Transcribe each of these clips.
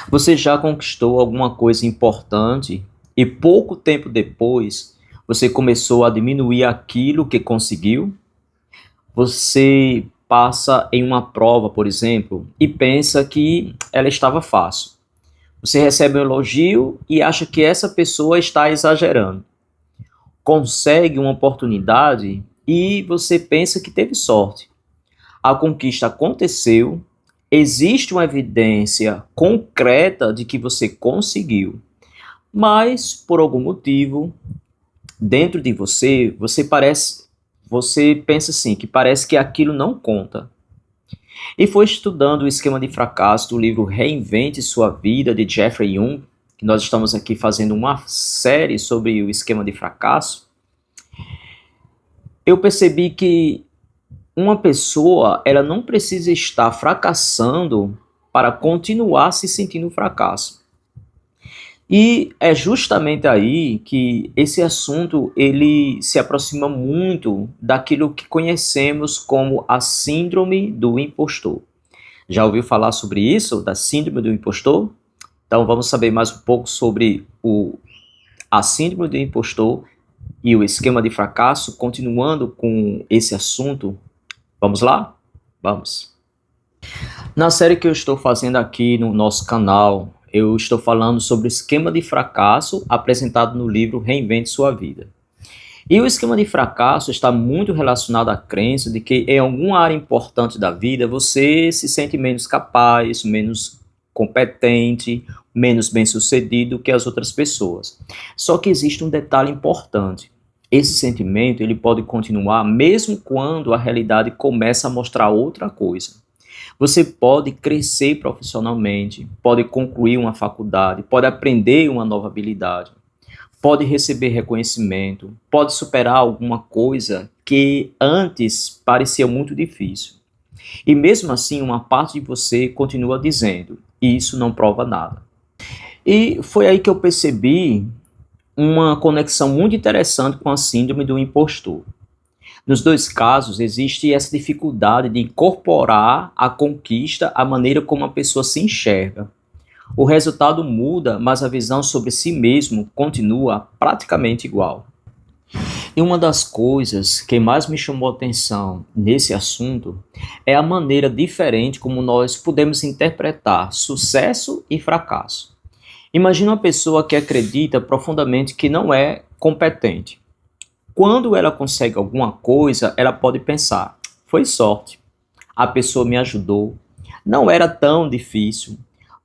Você já conquistou alguma coisa importante e pouco tempo depois você começou a diminuir aquilo que conseguiu? Você passa em uma prova, por exemplo, e pensa que ela estava fácil. Você recebe um elogio e acha que essa pessoa está exagerando. Consegue uma oportunidade e você pensa que teve sorte. A conquista aconteceu, existe uma evidência concreta de que você conseguiu, mas por algum motivo, dentro de você, você pensa assim, que parece que aquilo não conta. E foi estudando o esquema de fracasso do livro Reinvente Sua Vida, de Jeffrey Young, que nós estamos aqui fazendo uma série sobre o esquema de fracasso, eu percebi que uma pessoa, ela não precisa estar fracassando para continuar se sentindo fracasso. E é justamente aí que esse assunto ele se aproxima muito daquilo que conhecemos como a síndrome do impostor. Já ouviu falar sobre isso, da síndrome do impostor? Então vamos saber mais um pouco sobre a síndrome do impostor e o esquema de fracasso, continuando com esse assunto. Vamos lá? Vamos. Na série que eu estou fazendo aqui no nosso canal, eu estou falando sobre o esquema de fracasso apresentado no livro Reinvente Sua Vida. E o esquema de fracasso está muito relacionado à crença de que em alguma área importante da vida você se sente menos capaz, menos competente, menos bem-sucedido que as outras pessoas. Só que existe um detalhe importante. Esse sentimento ele pode continuar mesmo quando a realidade começa a mostrar outra coisa. Você pode crescer profissionalmente, pode concluir uma faculdade, pode aprender uma nova habilidade, pode receber reconhecimento, pode superar alguma coisa que antes parecia muito difícil. E mesmo assim, uma parte de você continua dizendo, isso não prova nada. E foi aí que eu percebi uma conexão muito interessante com a síndrome do impostor. Nos dois casos, existe essa dificuldade de incorporar a conquista à maneira como a pessoa se enxerga. O resultado muda, mas a visão sobre si mesmo continua praticamente igual. E uma das coisas que mais me chamou a atenção nesse assunto é a maneira diferente como nós podemos interpretar sucesso e fracasso. Imagina uma pessoa que acredita profundamente que não é competente. Quando ela consegue alguma coisa, ela pode pensar: foi sorte, a pessoa me ajudou, não era tão difícil,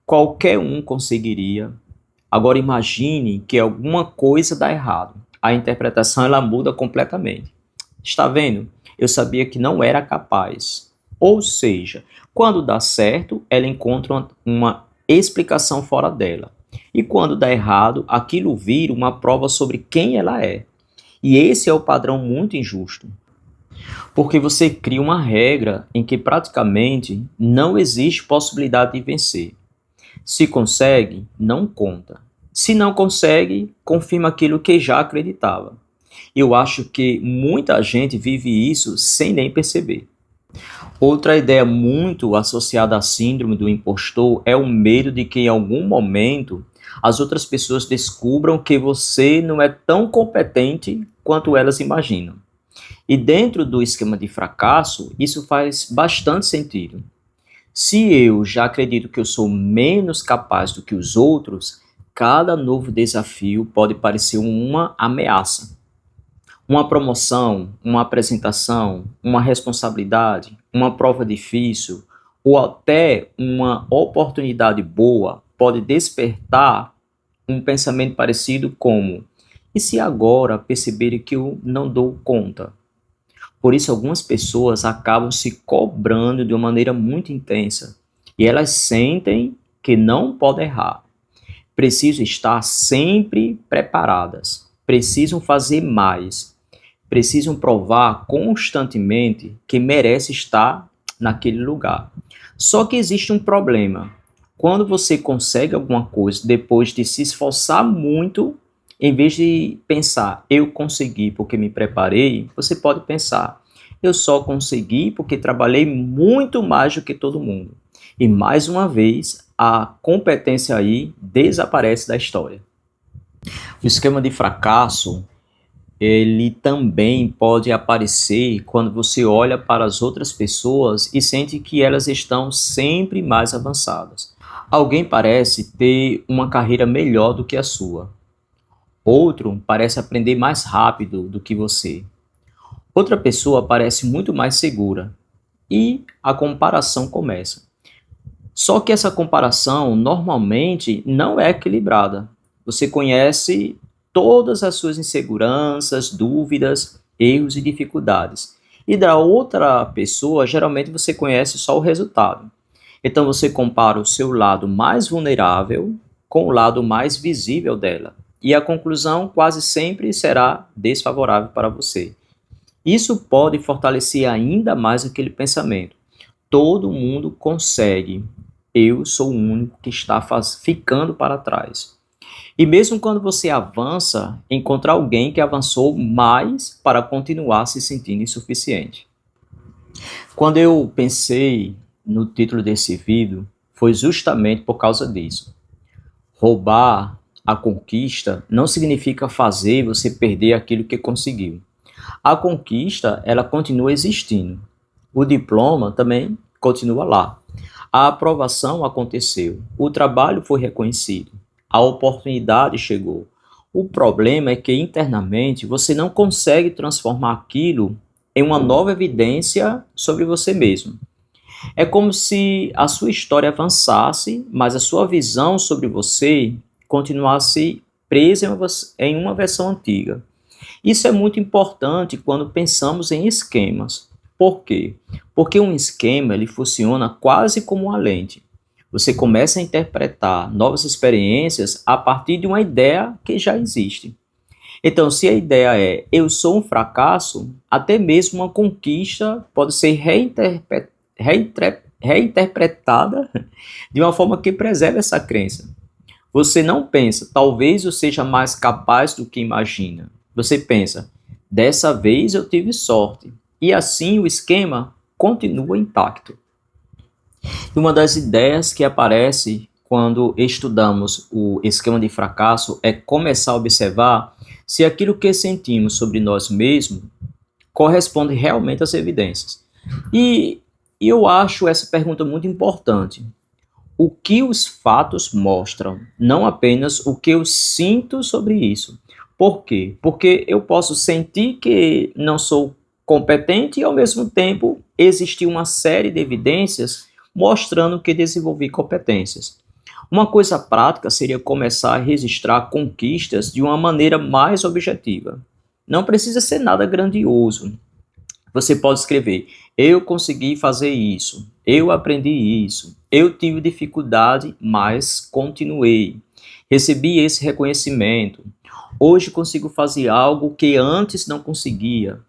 qualquer um conseguiria. Agora imagine que alguma coisa dá errado. A interpretação ela muda completamente. Está vendo? Eu sabia que não era capaz. Ou seja, quando dá certo, ela encontra uma explicação fora dela. E quando dá errado, aquilo vira uma prova sobre quem ela é. E esse é o padrão muito injusto. Porque você cria uma regra em que praticamente não existe possibilidade de vencer. Se consegue, não conta. Se não consegue, confirma aquilo que já acreditava. Eu acho que muita gente vive isso sem nem perceber. Outra ideia muito associada à síndrome do impostor é o medo de que em algum momento as outras pessoas descubram que você não é tão competente quanto elas imaginam. E dentro do esquema de fracasso, isso faz bastante sentido. Se eu já acredito que eu sou menos capaz do que os outros, cada novo desafio pode parecer uma ameaça. Uma promoção, uma apresentação, uma responsabilidade, uma prova difícil ou até uma oportunidade boa pode despertar um pensamento parecido como: e se agora perceberem que eu não dou conta? Por isso, algumas pessoas acabam se cobrando de uma maneira muito intensa e elas sentem que não podem errar. Precisam estar sempre preparadas, precisam fazer mais, precisam provar constantemente que merece estar naquele lugar. Só que existe um problema. Quando você consegue alguma coisa depois de se esforçar muito, em vez de pensar, eu consegui porque me preparei, você pode pensar, eu só consegui porque trabalhei muito mais do que todo mundo. E mais uma vez, a competência aí desaparece da história. O esquema de fracasso, ele também pode aparecer quando você olha para as outras pessoas e sente que elas estão sempre mais avançadas. Alguém parece ter uma carreira melhor do que a sua. Outro parece aprender mais rápido do que você. Outra pessoa parece muito mais segura. E a comparação começa. Só que essa comparação normalmente não é equilibrada. Você conhece todas as suas inseguranças, dúvidas, erros e dificuldades. E da outra pessoa, geralmente você conhece só o resultado. Então você compara o seu lado mais vulnerável com o lado mais visível dela. E a conclusão quase sempre será desfavorável para você. Isso pode fortalecer ainda mais aquele pensamento. Todo mundo consegue. Eu sou o único que está ficando para trás. E mesmo quando você avança, encontra alguém que avançou mais para continuar se sentindo insuficiente. Quando eu pensei no título desse vídeo, foi justamente por causa disso. Roubar a conquista não significa fazer você perder aquilo que conseguiu. A conquista, ela continua existindo. O diploma também continua lá. A aprovação aconteceu. O trabalho foi reconhecido. A oportunidade chegou. O problema é que internamente você não consegue transformar aquilo em uma nova evidência sobre você mesmo. É como se a sua história avançasse, mas a sua visão sobre você continuasse presa em uma versão antiga. Isso é muito importante quando pensamos em esquemas. Por quê? Porque um esquema ele funciona quase como uma lente. Você começa a interpretar novas experiências a partir de uma ideia que já existe. Então, se a ideia é eu sou um fracasso, até mesmo uma conquista pode ser reinterpretada de uma forma que preserve essa crença. Você não pensa, talvez eu seja mais capaz do que imagina. Você pensa, dessa vez eu tive sorte. E assim o esquema continua intacto. E uma das ideias que aparece quando estudamos o esquema de fracasso é começar a observar se aquilo que sentimos sobre nós mesmos corresponde realmente às evidências. E eu acho essa pergunta muito importante. O que os fatos mostram, não apenas o que eu sinto sobre isso. Por quê? Porque eu posso sentir que não sou competente e, ao mesmo tempo, existir uma série de evidências mostrando que desenvolvi competências. Uma coisa prática seria começar a registrar conquistas de uma maneira mais objetiva. Não precisa ser nada grandioso. Você pode escrever, eu consegui fazer isso, eu aprendi isso, eu tive dificuldade, mas continuei. Recebi esse reconhecimento. Hoje consigo fazer algo que antes não conseguia.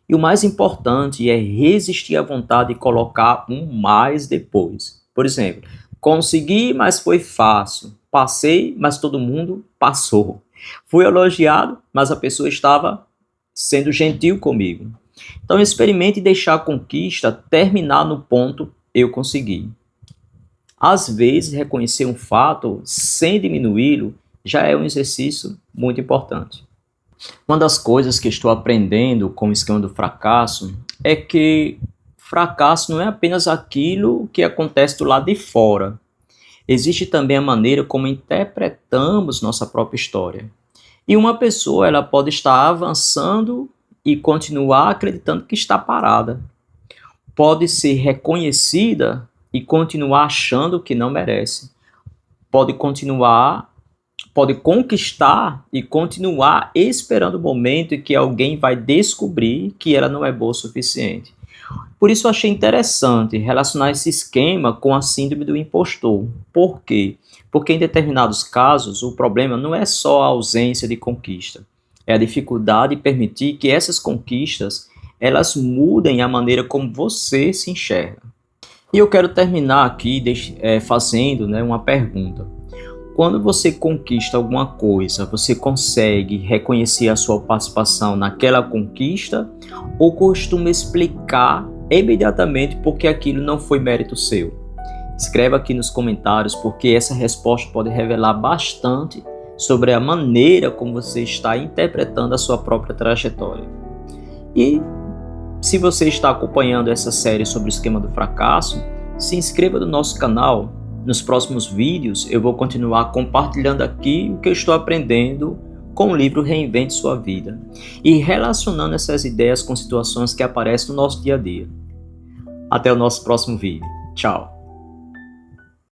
E o mais importante é resistir à vontade de colocar um mais depois. Por exemplo, consegui, mas foi fácil. Passei, mas todo mundo passou. Fui elogiado, mas a pessoa estava sendo gentil comigo. Então experimente deixar a conquista terminar no ponto eu consegui. Às vezes, reconhecer um fato sem diminuí-lo já é um exercício muito importante. Uma das coisas que estou aprendendo com o esquema do fracasso é que fracasso não é apenas aquilo que acontece do lado de fora. Existe também a maneira como interpretamos nossa própria história. E uma pessoa ela pode estar avançando e continuar acreditando que está parada. Pode ser reconhecida e continuar achando que não merece. Pode conquistar e continuar esperando o momento em que alguém vai descobrir que ela não é boa o suficiente. Por isso eu achei interessante relacionar esse esquema com a síndrome do impostor. Por quê? Porque em determinados casos o problema não é só a ausência de conquista, é a dificuldade de permitir que essas conquistas elas mudem a maneira como você se enxerga. E eu quero terminar aqui fazendo uma pergunta. Quando você conquista alguma coisa, você consegue reconhecer a sua participação naquela conquista ou costuma explicar imediatamente porque aquilo não foi mérito seu? Escreva aqui nos comentários, porque essa resposta pode revelar bastante sobre a maneira como você está interpretando a sua própria trajetória. E se você está acompanhando essa série sobre o esquema do fracasso, se inscreva no nosso canal. Nos próximos vídeos eu vou continuar compartilhando aqui o que eu estou aprendendo com o livro Reinvente Sua Vida e relacionando essas ideias com situações que aparecem no nosso dia a dia. Até o nosso próximo vídeo. Tchau!